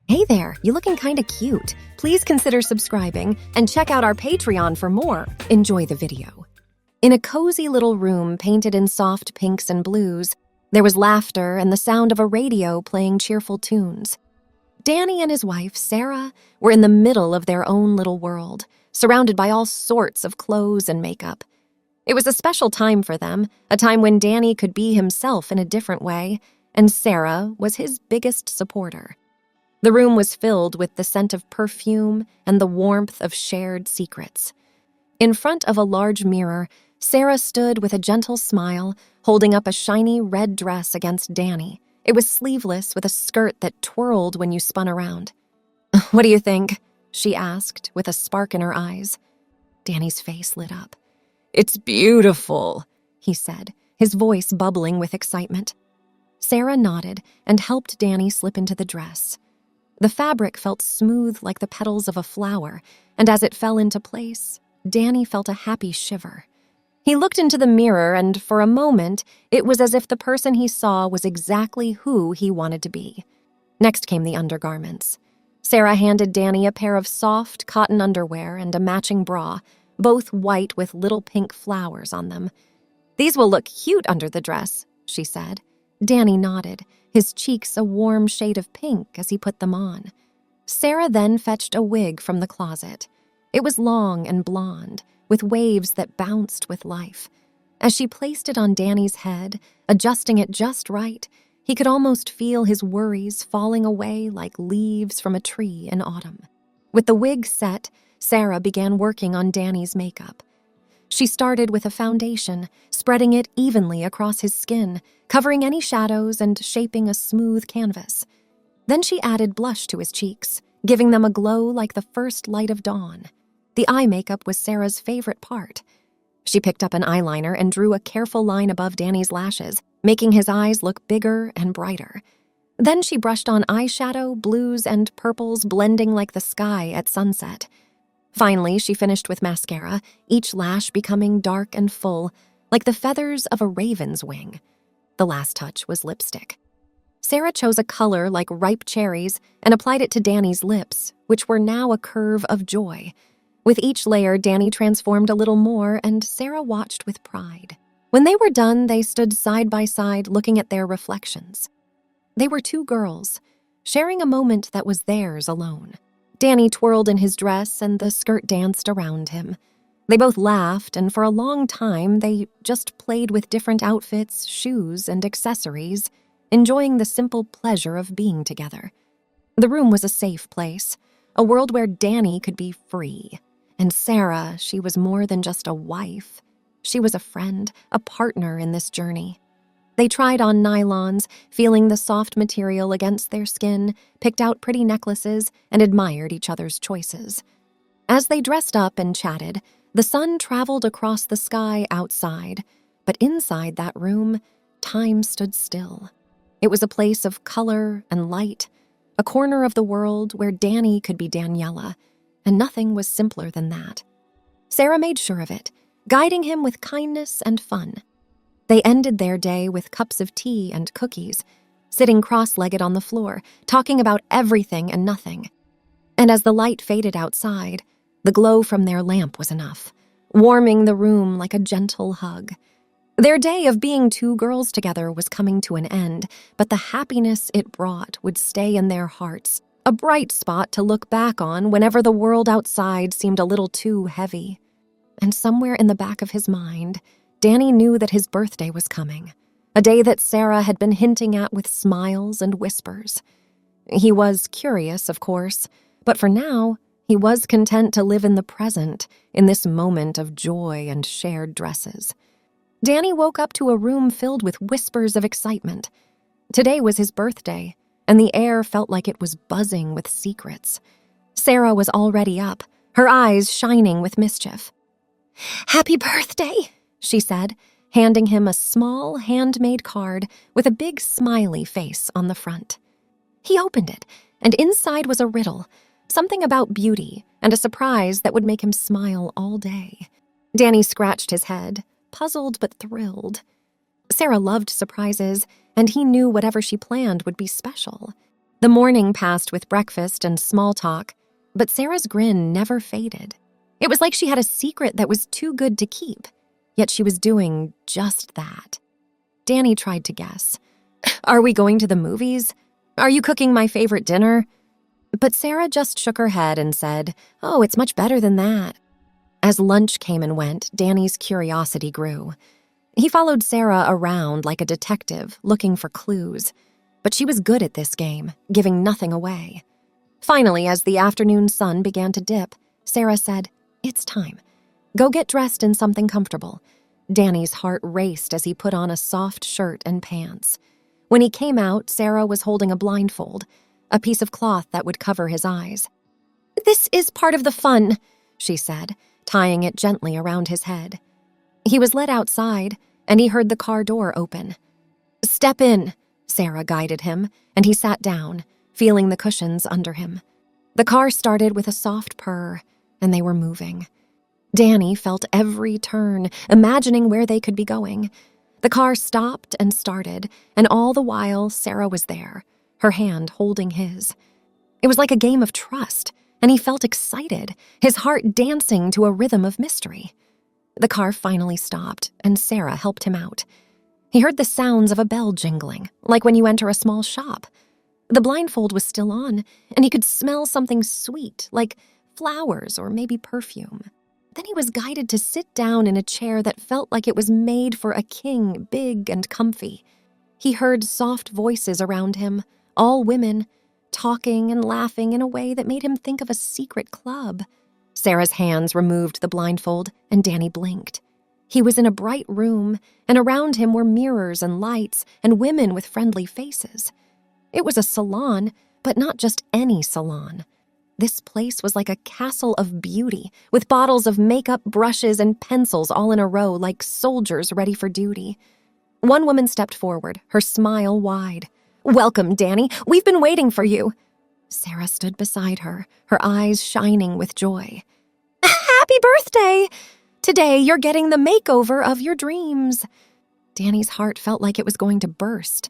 Hey there, you looking kinda cute. Please consider subscribing and check out our Patreon for more. Enjoy the video. In a cozy little room painted in soft pinks and blues, there was laughter and the sound of a radio playing cheerful tunes. Danny and his wife, Sarah, were in the middle of their own little world, surrounded by all sorts of clothes and makeup. It was a special time for them, a time when Danny could be himself in a different way, and Sarah was his biggest supporter. The room was filled with the scent of perfume and the warmth of shared secrets. In front of a large mirror, Sarah stood with a gentle smile, holding up a shiny red dress against Danny. It was sleeveless with a skirt that twirled when you spun around. "What do you think?" she asked, with a spark in her eyes. Danny's face lit up. "It's beautiful," he said, his voice bubbling with excitement. Sarah nodded and helped Danny slip into the dress. The fabric felt smooth like the petals of a flower, and as it fell into place, Danny felt a happy shiver. He looked into the mirror, and for a moment, it was as if the person he saw was exactly who he wanted to be. Next came the undergarments. Sarah handed Danny a pair of soft cotton underwear and a matching bra, both white with little pink flowers on them. "These will look cute under the dress," she said. Danny nodded, his cheeks a warm shade of pink as he put them on. Sarah then fetched a wig from the closet. It was long and blonde, with waves that bounced with life. As she placed it on Danny's head, adjusting it just right, he could almost feel his worries falling away like leaves from a tree in autumn. With the wig set, Sarah began working on Danny's makeup. She started with a foundation, spreading it evenly across his skin, covering any shadows and shaping a smooth canvas. Then she added blush to his cheeks, giving them a glow like the first light of dawn. The eye makeup was Sarah's favorite part. She picked up an eyeliner and drew a careful line above Danny's lashes, making his eyes look bigger and brighter. Then she brushed on eyeshadow, blues, and purples blending like the sky at sunset. Finally, she finished with mascara, each lash becoming dark and full, like the feathers of a raven's wing. The last touch was lipstick. Sarah chose a color like ripe cherries and applied it to Danny's lips, which were now a curve of joy. With each layer, Danny transformed a little more, and Sarah watched with pride. When they were done, they stood side by side looking at their reflections. They were two girls, sharing a moment that was theirs alone. Danny twirled in his dress and the skirt danced around him. They both laughed, and for a long time they just played with different outfits, shoes, and accessories, enjoying the simple pleasure of being together. The room was a safe place, a world where Danny could be free. And Sarah, she was more than just a wife. She was a friend, a partner in this journey. They tried on nylons, feeling the soft material against their skin, picked out pretty necklaces, and admired each other's choices. As they dressed up and chatted, the sun traveled across the sky outside, but inside that room, time stood still. It was a place of color and light, a corner of the world where Danny could be Daniela, and nothing was simpler than that. Sarah made sure of it, guiding him with kindness and fun. They ended their day with cups of tea and cookies, sitting cross-legged on the floor, talking about everything and nothing. And as the light faded outside, the glow from their lamp was enough, warming the room like a gentle hug. Their day of being two girls together was coming to an end, but the happiness it brought would stay in their hearts, a bright spot to look back on whenever the world outside seemed a little too heavy. And somewhere in the back of his mind, Danny knew that his birthday was coming, a day that Sarah had been hinting at with smiles and whispers. He was curious, of course, but for now, he was content to live in the present, in this moment of joy and shared dresses. Danny woke up to a room filled with whispers of excitement. Today was his birthday, and the air felt like it was buzzing with secrets. Sarah was already up, her eyes shining with mischief. "Happy birthday!" she said, handing him a small, handmade card with a big smiley face on the front. He opened it, and inside was a riddle, something about beauty, and a surprise that would make him smile all day. Danny scratched his head, puzzled but thrilled. Sarah loved surprises, and he knew whatever she planned would be special. The morning passed with breakfast and small talk, but Sarah's grin never faded. It was like she had a secret that was too good to keep, yet she was doing just that. Danny tried to guess. Are we going to the movies? Are you cooking my favorite dinner? But Sarah just shook her head and said, Oh, it's much better than that. As lunch came and went, Danny's curiosity grew. He followed Sarah around like a detective, looking for clues. But she was good at this game, giving nothing away. Finally, as the afternoon sun began to dip, Sarah said, It's time. Go get dressed in something comfortable. Danny's heart raced as he put on a soft shirt and pants. When he came out, Sarah was holding a blindfold, a piece of cloth that would cover his eyes. This is part of the fun, she said, tying it gently around his head. He was led outside, and he heard the car door open. Step in, Sarah guided him, and he sat down, feeling the cushions under him. The car started with a soft purr, and they were moving. Danny felt every turn, imagining where they could be going. The car stopped and started, and all the while Sarah was there, her hand holding his. It was like a game of trust, and he felt excited, his heart dancing to a rhythm of mystery. The car finally stopped, and Sarah helped him out. He heard the sounds of a bell jingling, like when you enter a small shop. The blindfold was still on, and he could smell something sweet, like flowers or maybe perfume. Then he was guided to sit down in a chair that felt like it was made for a king, big and comfy. He heard soft voices around him, all women, talking and laughing in a way that made him think of a secret club. Sarah's hands removed the blindfold, and Danny blinked. He was in a bright room, and around him were mirrors and lights and women with friendly faces. It was a salon, but not just any salon. This place was like a castle of beauty, with bottles of makeup, brushes, and pencils all in a row like soldiers ready for duty. One woman stepped forward, her smile wide. Welcome, Danny. We've been waiting for you. Sarah stood beside her, her eyes shining with joy. Happy birthday! Today you're getting the makeover of your dreams. Danny's heart felt like it was going to burst.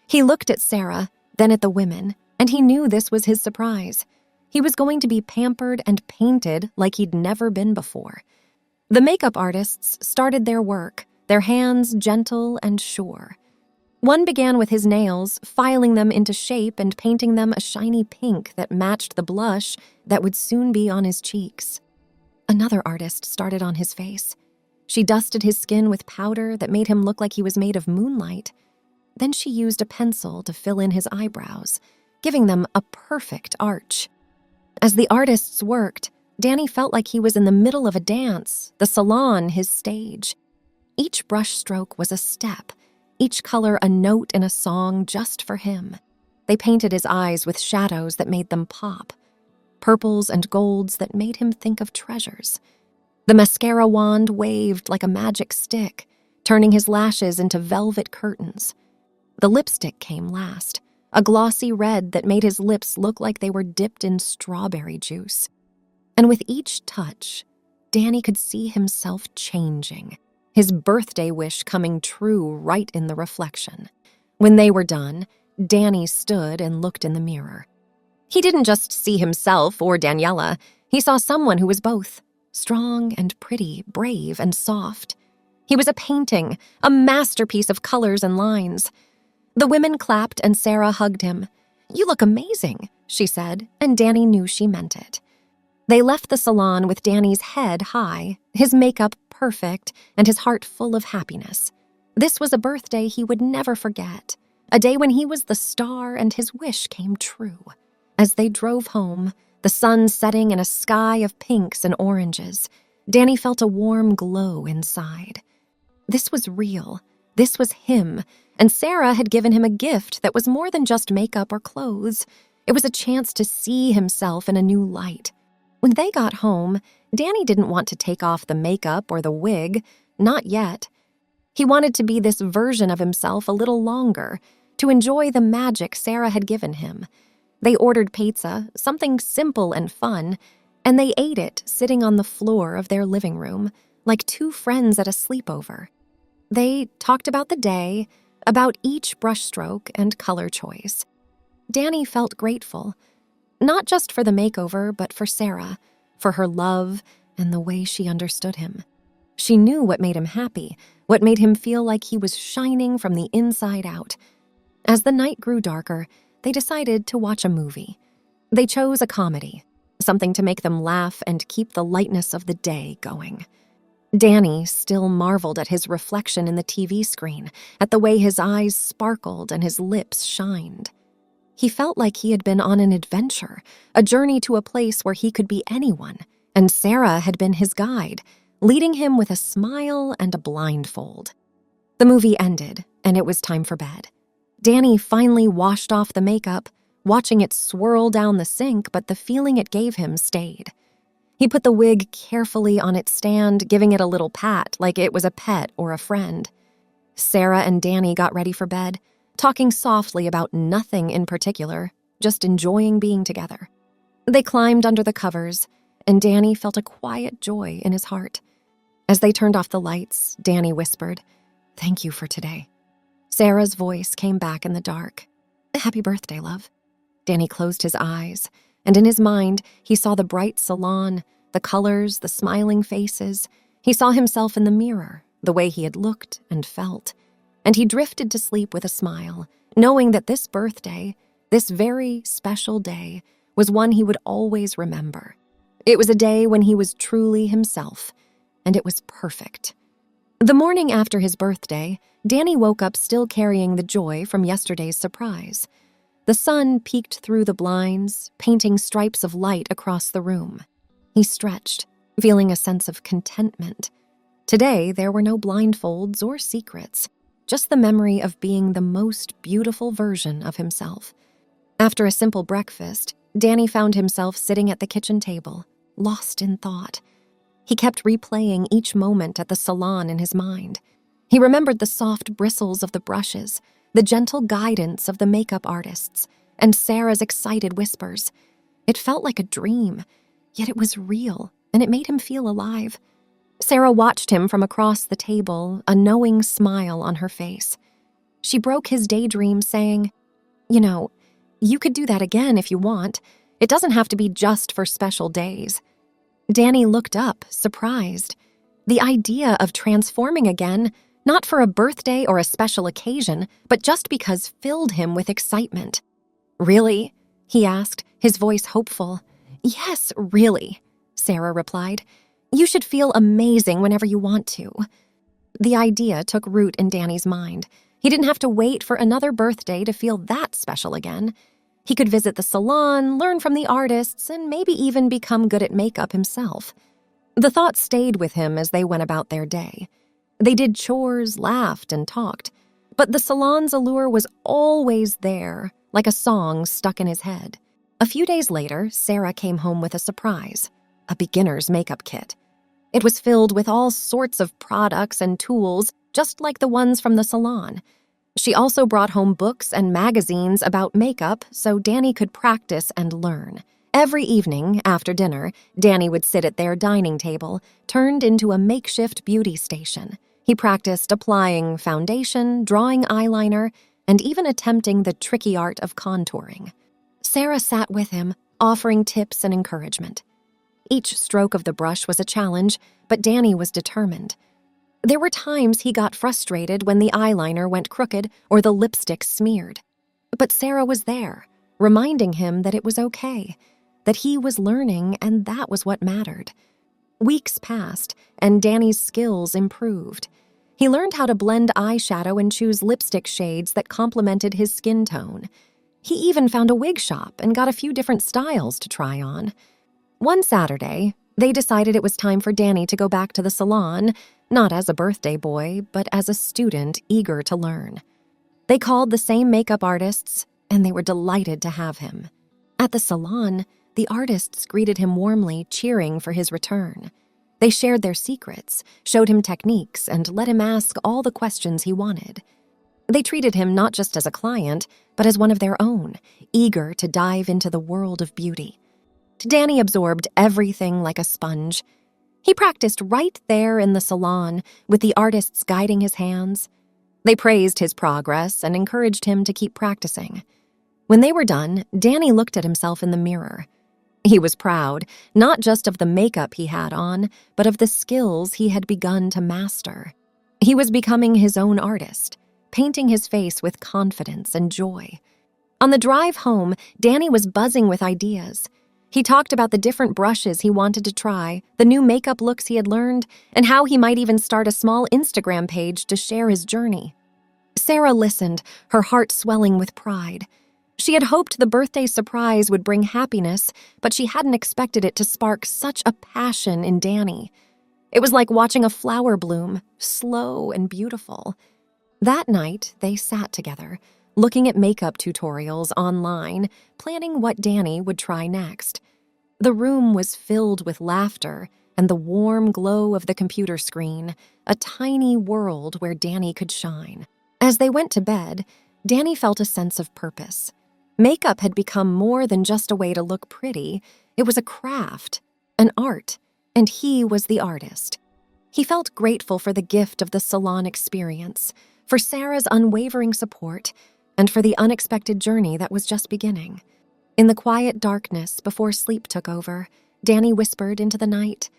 He looked at Sarah, then at the women, and he knew this was his surprise. He was going to be pampered and painted like he'd never been before. The makeup artists started their work, their hands gentle and sure. One began with his nails, filing them into shape and painting them a shiny pink that matched the blush that would soon be on his cheeks. Another artist started on his face. She dusted his skin with powder that made him look like he was made of moonlight. Then she used a pencil to fill in his eyebrows, giving them a perfect arch. As the artists worked, Danny felt like he was in the middle of a dance, the salon his stage. Each brush stroke was a step, each color a note in a song just for him. They painted his eyes with shadows that made them pop, purples and golds that made him think of treasures. The mascara wand waved like a magic stick, turning his lashes into velvet curtains. The lipstick came last, a glossy red that made his lips look like they were dipped in strawberry juice. And with each touch, Danny could see himself changing, his birthday wish coming true right in the reflection. When they were done, Danny stood and looked in the mirror. He didn't just see himself or Daniela, he saw someone who was both, strong and pretty, brave and soft. He was a painting, a masterpiece of colors and lines. The women clapped and Sarah hugged him. You look amazing, she said, and Danny knew she meant it. They left the salon with Danny's head high, his makeup perfect, and his heart full of happiness. This was a birthday he would never forget, a day when he was the star and his wish came true. As they drove home, the sun setting in a sky of pinks and oranges, Danny felt a warm glow inside. This was real. This was him, and Sarah had given him a gift that was more than just makeup or clothes. It was a chance to see himself in a new light. When they got home, Danny didn't want to take off the makeup or the wig, not yet. He wanted to be this version of himself a little longer, to enjoy the magic Sarah had given him. They ordered pizza, something simple and fun, and they ate it sitting on the floor of their living room, like two friends at a sleepover. They talked about the day, about each brushstroke and color choice. Danny felt grateful, not just for the makeover, but for Sarah, for her love and the way she understood him. She knew what made him happy, what made him feel like he was shining from the inside out. As the night grew darker, they decided to watch a movie. They chose a comedy, something to make them laugh and keep the lightness of the day going. Danny still marveled at his reflection in the TV screen, at the way his eyes sparkled and his lips shined. He felt like he had been on an adventure, a journey to a place where he could be anyone, and Sarah had been his guide, leading him with a smile and a blindfold. The movie ended, and it was time for bed. Danny finally washed off the makeup, watching it swirl down the sink, but the feeling it gave him stayed. He put the wig carefully on its stand, giving it a little pat like it was a pet or a friend. Sarah and Danny got ready for bed, talking softly about nothing in particular, just enjoying being together. They climbed under the covers, and Danny felt a quiet joy in his heart. As they turned off the lights, Danny whispered, "Thank you for today." Sarah's voice came back in the dark. "Happy birthday, love." Danny closed his eyes, and in his mind, he saw the bright salon, the colors, the smiling faces. He saw himself in the mirror, the way he had looked and felt. And he drifted to sleep with a smile, knowing that this birthday, this very special day, was one he would always remember. It was a day when he was truly himself, and it was perfect. The morning after his birthday, Danny woke up still carrying the joy from yesterday's surprise. The sun peeked through the blinds, painting stripes of light across the room. He stretched, feeling a sense of contentment. Today, there were no blindfolds or secrets, just the memory of being the most beautiful version of himself. After a simple breakfast, Danny found himself sitting at the kitchen table, lost in thought. He kept replaying each moment at the salon in his mind. He remembered the soft bristles of the brushes, the gentle guidance of the makeup artists, and Sarah's excited whispers. It felt like a dream, yet it was real, and it made him feel alive. Sarah watched him from across the table, a knowing smile on her face. She broke his daydream, saying, "You could do that again if you want. It doesn't have to be just for special days." Danny looked up, surprised. The idea of transforming again, not for a birthday or a special occasion, but just because filled him with excitement. "Really?" he asked, his voice hopeful. "Yes, really," Sarah replied. "You should feel amazing whenever you want to." The idea took root in Danny's mind. He didn't have to wait for another birthday to feel that special again. He could visit the salon, learn from the artists, and maybe even become good at makeup himself. The thought stayed with him as they went about their day. They did chores, laughed, and talked. But the salon's allure was always there, like a song stuck in his head. A few days later, Sarah came home with a surprise, a beginner's makeup kit. It was filled with all sorts of products and tools, just like the ones from the salon. She also brought home books and magazines about makeup so Danny could practice and learn. Every evening, after dinner, Danny would sit at their dining table, turned into a makeshift beauty station. He practiced applying foundation, drawing eyeliner, and even attempting the tricky art of contouring. Sarah sat with him, offering tips and encouragement. Each stroke of the brush was a challenge, but Danny was determined. There were times he got frustrated when the eyeliner went crooked or the lipstick smeared. But Sarah was there, reminding him that it was okay, that he was learning and that was what mattered. Weeks passed, and Danny's skills improved. He learned how to blend eyeshadow and choose lipstick shades that complemented his skin tone. He even found a wig shop and got a few different styles to try on. One Saturday, they decided it was time for Danny to go back to the salon, not as a birthday boy, but as a student eager to learn. They called the same makeup artists, and they were delighted to have him. At the salon, the artists greeted him warmly, cheering for his return. They shared their secrets, showed him techniques, and let him ask all the questions he wanted. They treated him not just as a client, but as one of their own, eager to dive into the world of beauty. Danny absorbed everything like a sponge. He practiced right there in the salon, with the artists guiding his hands. They praised his progress and encouraged him to keep practicing. When they were done, Danny looked at himself in the mirror. He was proud, not just of the makeup he had on, but of the skills he had begun to master. He was becoming his own artist, painting his face with confidence and joy. On the drive home, Danny was buzzing with ideas. He talked about the different brushes he wanted to try, the new makeup looks he had learned, and how he might even start a small Instagram page to share his journey. Sarah listened, her heart swelling with pride. She had hoped the birthday surprise would bring happiness, but she hadn't expected it to spark such a passion in Danny. It was like watching a flower bloom, slow and beautiful. That night, they sat together, looking at makeup tutorials online, planning what Danny would try next. The room was filled with laughter and the warm glow of the computer screen, a tiny world where Danny could shine. As they went to bed, Danny felt a sense of purpose. Makeup had become more than just a way to look pretty. It was a craft, an art, and he was the artist. He felt grateful for the gift of the salon experience, for Sarah's unwavering support, and for the unexpected journey that was just beginning. In the quiet darkness before sleep took over, Danny whispered into the night,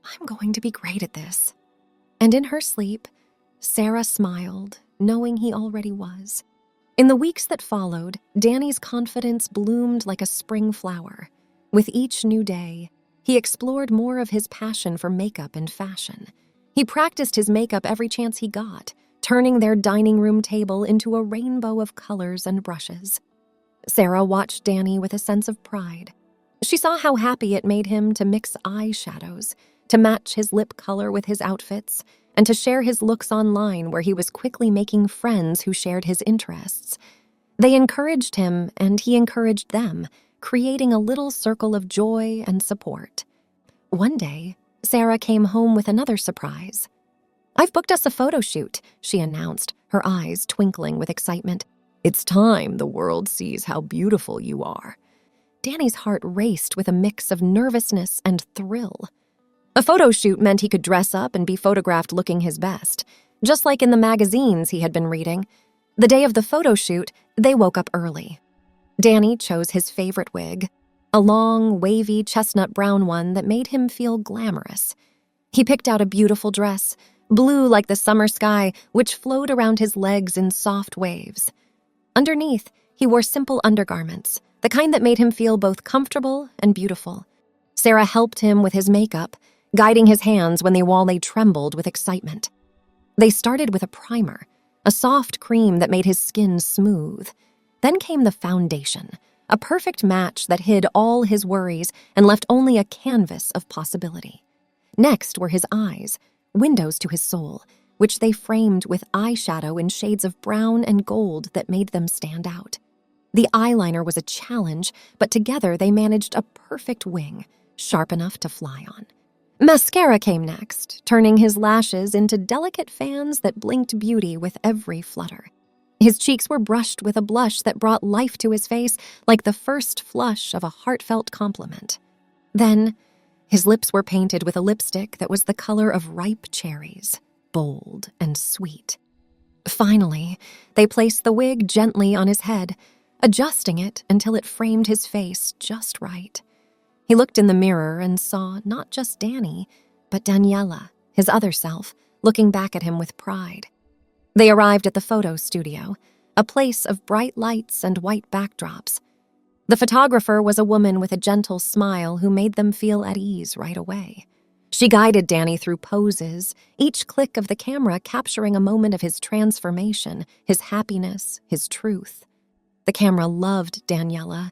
"I'm going to be great at this." And in her sleep, Sarah smiled, knowing he already was. In the weeks that followed, Danny's confidence bloomed like a spring flower. With each new day, he explored more of his passion for makeup and fashion. He practiced his makeup every chance he got, turning their dining room table into a rainbow of colors and brushes. Sarah watched Danny with a sense of pride. She saw how happy it made him to mix eyeshadows, to match his lip color with his outfits, and to share his looks online where he was quickly making friends who shared his interests. They encouraged him, and he encouraged them, creating a little circle of joy and support. One day, Sarah came home with another surprise. "I've booked us a photo shoot," she announced, her eyes twinkling with excitement. "It's time the world sees how beautiful you are." Danny's heart raced with a mix of nervousness and thrill. A photo shoot meant he could dress up and be photographed looking his best, just like in the magazines he had been reading. The day of the photo shoot, they woke up early. Danny chose his favorite wig, a long, wavy chestnut brown one that made him feel glamorous. He picked out a beautiful dress, blue like the summer sky, which flowed around his legs in soft waves. Underneath, he wore simple undergarments, the kind that made him feel both comfortable and beautiful. Sarah helped him with his makeup, guiding his hands while they trembled with excitement. They started with a primer, a soft cream that made his skin smooth. Then came the foundation, a perfect match that hid all his worries and left only a canvas of possibility. Next were his eyes, windows to his soul, which they framed with eyeshadow in shades of brown and gold that made them stand out. The eyeliner was a challenge, but together they managed a perfect wing, sharp enough to fly on. Mascara came next, turning his lashes into delicate fans that blinked beauty with every flutter. His cheeks were brushed with a blush that brought life to his face like the first flush of a heartfelt compliment. Then, his lips were painted with a lipstick that was the color of ripe cherries, bold and sweet. Finally, they placed the wig gently on his head, adjusting it until it framed his face just right. He looked in the mirror and saw not just Danny, but Daniela, his other self, looking back at him with pride. They arrived at the photo studio, a place of bright lights and white backdrops. The photographer was a woman with a gentle smile who made them feel at ease right away. She guided Danny through poses, each click of the camera capturing a moment of his transformation, his happiness, his truth. The camera loved Daniela.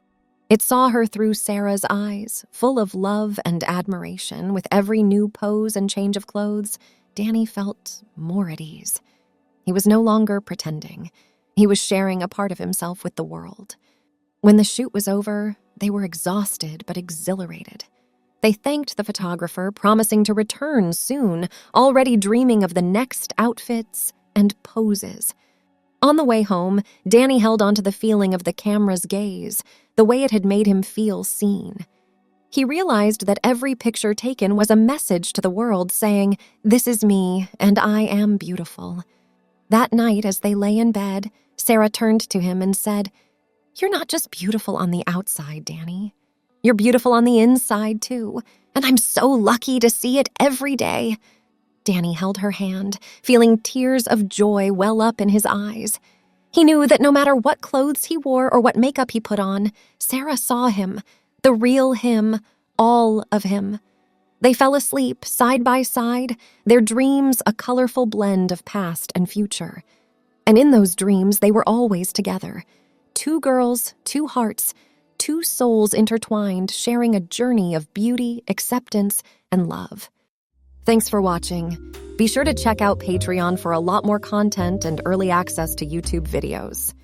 It saw her through Sarah's eyes, full of love and admiration. With every new pose and change of clothes, Danny felt more at ease. He was no longer pretending. He was sharing a part of himself with the world. When the shoot was over, they were exhausted but exhilarated. They thanked the photographer, promising to return soon, already dreaming of the next outfits and poses. On the way home, Danny held onto the feeling of the camera's gaze, the way it had made him feel seen. He realized that every picture taken was a message to the world saying, "This is me, and I am beautiful." That night, as they lay in bed, Sarah turned to him and said, You're not just beautiful on the outside, Danny. You're beautiful on the inside, too, and I'm so lucky to see it every day." Danny held her hand, feeling tears of joy well up in his eyes. He knew that no matter what clothes he wore or what makeup he put on, Sarah saw him, the real him, all of him. They fell asleep side by side, their dreams a colorful blend of past and future. And in those dreams, they were always together. Two girls, two hearts, two souls intertwined, sharing a journey of beauty, acceptance, and love. Thanks for watching. Be sure to check out Patreon for a lot more content and early access to YouTube videos.